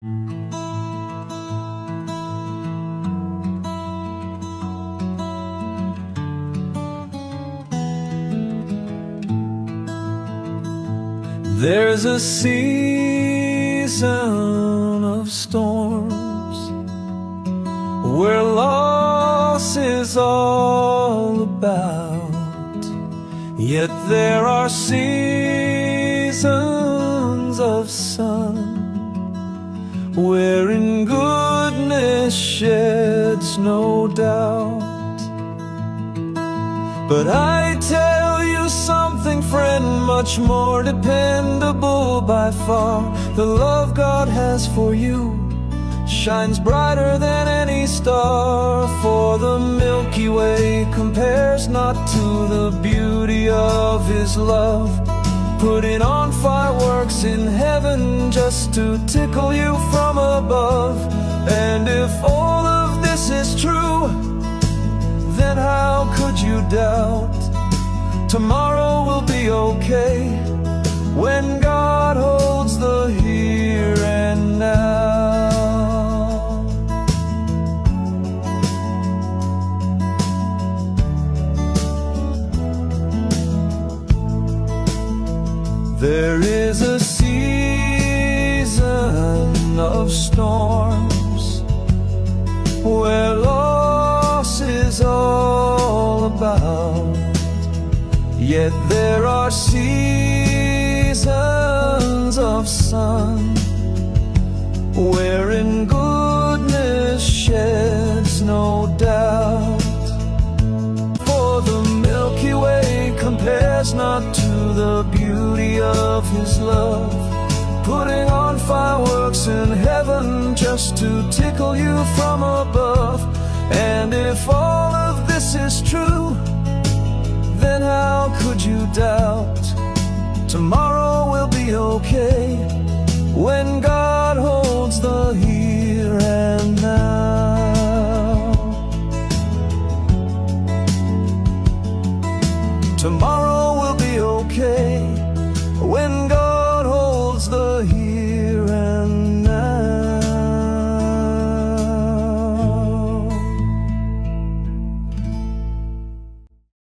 There's a season of storms where loss is all about, yet there are seasons of sun wherein goodness sheds no doubt. But I tell you something, friend, much more dependable by far. The love God has for you shines brighter than any star, for the Milky Way compares not to the beauty of His love, putting on fireworks in heaven just to tickle you from above. And if all of this is true, then how could you doubt tomorrow will be okay when God holds the here and now? There is a season of storms where loss is all about, yet there are seasons of sun wherein goodness sheds no doubt. For the Milky Way compares not to the beauty of His love, putting on fireworks in heaven just to tickle you from above. And if all of this is true, then how could you doubt tomorrow will be okay